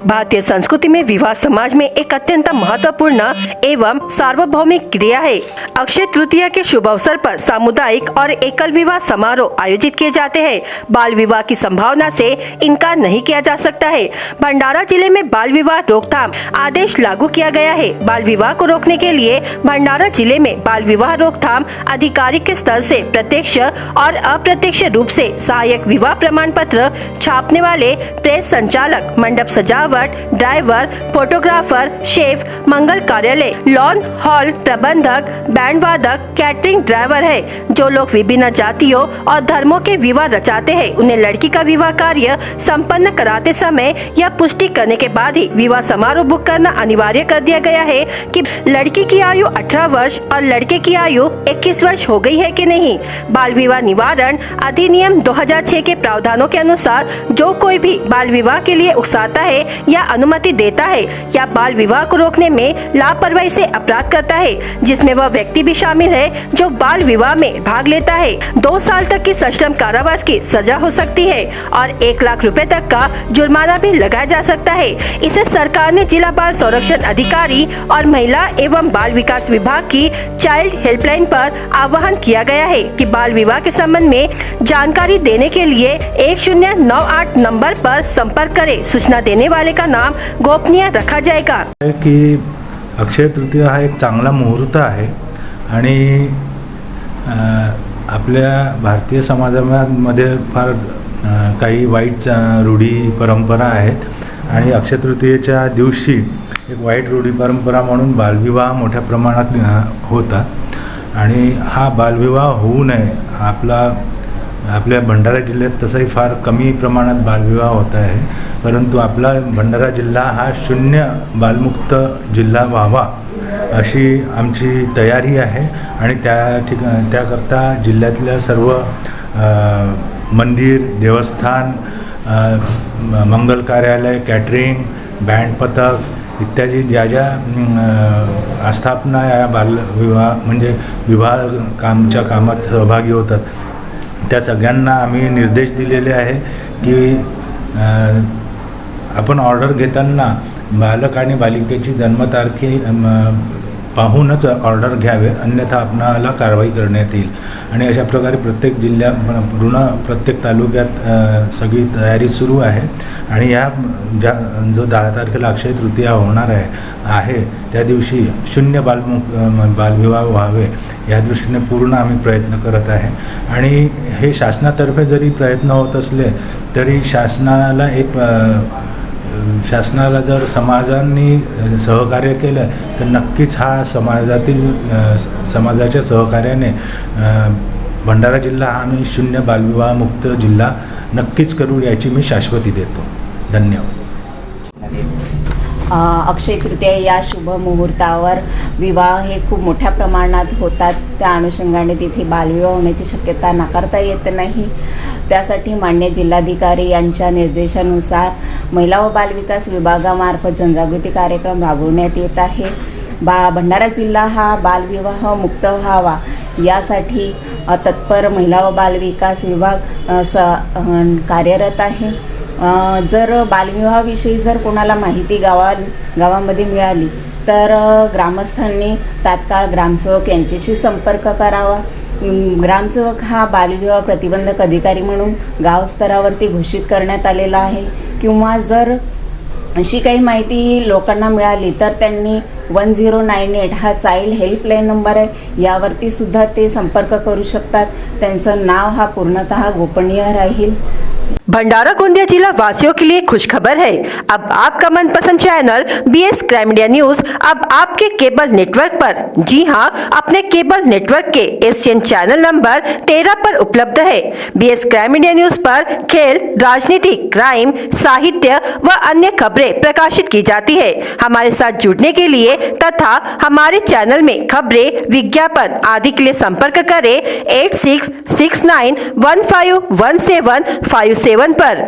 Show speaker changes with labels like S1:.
S1: भारतीय संस्कृति में विवाह समाज में एक अत्यंत महत्वपूर्ण एवं सार्वभौमिक क्रिया है। अक्षय तृतीया के शुभ अवसर पर सामुदायिक और एकल विवाह समारोह आयोजित किए जाते हैं। बाल विवाह की संभावना से इनकार नहीं किया जा सकता है। भंडारा जिले में बाल विवाह रोकथाम आदेश लागू किया गया है। बाल विवाह को रोकने के लिए भंडारा जिले में बाल विवाह रोकथाम अधिकारी के स्तर से प्रत्यक्ष और अप्रत्यक्ष रूप से सहायक विवाह प्रमाण पत्र छापने वाले प्रेस संचालक, मंडप सजावट, ड्राइवर, फोटोग्राफर, शेफ, मंगल कार्यालय, लॉन हॉल प्रबंधक, बैंड वादक, कैटरिंग ड्राइवर है। जो लोग विभिन्न जातियों और धर्मों के विवाह रचाते हैं, उन्हें लड़की का विवाह कार्य संपन्न कराते समय यह पुष्टि करने के बाद ही विवाह समारोह बुक करना अनिवार्य कर दिया गया है कि लड़की की आयु 18 वर्ष और लड़के की आयु 21 वर्ष हो गई है कि नहीं। बाल विवाह निवारण अधिनियम 2006 के प्रावधानों के अनुसार जो कोई भी बाल विवाह के लिए उकसाता है या अनुमति देता है या बाल विवाह को रोकने में लापरवाही से अपराध करता है, जिसमें वह व्यक्ति भी शामिल है जो बाल विवाह में भाग लेता है, 2 साल तक की सश्रम कारावास की सजा हो सकती है और 1 लाख रुपए तक का जुर्माना भी लगाया जा सकता है। इसे सरकार ने जिला बाल संरक्षण अधिकारी और महिला एवं बाल विकास विभाग की चाइल्ड हेल्पलाइन पर आह्वान किया गया है कि बाल विवाह के संबंध में जानकारी देने के लिए 1098 नंबर पर संपर्क करें। सूचना देने वाले का नाम गोपनीय रखा जाएगा।
S2: की अक्षय तृतीया हा एक चांगला मुहूर्त आहे आणि आपल्या भारतीय समाजामध्ये फार काही वाईट रूढी परंपरा आहेत आणि अक्षय तृतीयेच्या दिवशी एक वाईट रूढी परंपरा म्हणून बालविवाह मोठ्या प्रमाणात होतात आणि हा बालविवाह होऊ नये आपल्या भंडारा जिल्ह्यात तसंही फार कमी प्रमाणात बालविवाह होत आहे, परंतु आपला भंडारा जिल्हा हा शून्य बालमुक्त जिल्हा व्हावा अशी आमची तयारी आहे आणि त्याकरता जिल्ह्यातल्या सर्व मंदिर, देवस्थान, मंगल कार्यालय, कॅटरिंग, बँड पथक इत्यादी ज्या आस्थापना या बालविवाह म्हणजे विवाह कामात सहभागी होतात त्या सगळ्यांना आम्ही निर्देश दिलेले आहे की आपण ऑर्डर घेताना बालक आणि बालिकेची जन्मतारखे पाहूनच ऑर्डर घ्यावे, अन्यथा आपणाला कारवाई करण्यात येईल आणि अशा प्रकारे प्रत्येक जिल्ह्यात प्रत्येक तालुक्यात सगळी तयारी सुरू आहे आणि या जो 10 तारखेला अक्षय तृतीया होणार आहे त्या दिवशी शून्य बालविवाह व्हावे या दृष्टीने पूर्ण आम्ही प्रयत्न करत आहे आणि हे शासनातर्फे जरी प्रयत्न होत असले तरी शासनाला जर समाजांनी सहकार्य केलं तर नक्कीच हा समाजाच्या सहकार्याने भंडारा जिल्हा हा आम्ही शून्य बालविवाह मुक्त जिल्हा नक्कीच करू याची मी शाश्वती देतो। धन्यवाद।
S3: अक्षय तृतीया या शुभ मुहूर्तावर विवाह हे खूप मोठ्या प्रमाणात होतात, त्या अनुषंगाने तिथे बालविवाह होण्याची शक्यता नाकारता येत नाही। त्यासाठी मान्य जिल्हाधिकारी यांच्या निर्देशानुसार महिला व बालविकास विभागामार्फत जनजागृती कार्यक्रम राबवण्यात येत आहे। भंडारा जिल्हा हा बालविवाह मुक्त व्हावा यासाठी तत्पर महिला व बालविकास विभाग कार्यरत आहे। जर बालविवाहाविषयी जर कोणाला माहिती गावामध्ये मिळाली तर ग्रामस्थांनी तात्काळ ग्रामसेवक यांच्याशी संपर्क करावा। ग्रामसेवक हा बालविवाह प्रतिबंधक अधिकारी म्हणून गाव स्तरावरती घोषित करण्यात आलेला आहे किंवा जर अशी काही माहिती लोकांना मिळाली तर त्यांनी 1098 हा चाइल्ड हेल्पलाइन नंबर आहे, यावरती सुद्धा ते संपर्क करू शकतात। त्यांचं नाव हा पूर्णतः गोपनीय राहील।
S1: भंडारा गोंदिया जिला वासियों के लिए खुशखबर है। अब आपका मनपसंद channel BS crime media news अब आपके केबल नेटवर्क पर, जी हां, अपने केबल नेटवर्क के एशियन चैनल नंबर 13 पर उपलब्ध है। BS क्राइम मीडिया न्यूज पर खेल, राजनीति, क्राइम, साहित्य व अन्य खबरें प्रकाशित की जाती है। हमारे साथ जुड़ने के लिए तथा हमारे चैनल में खबरें, विज्ञापन आदि के लिए संपर्क करें 8669151757 पर।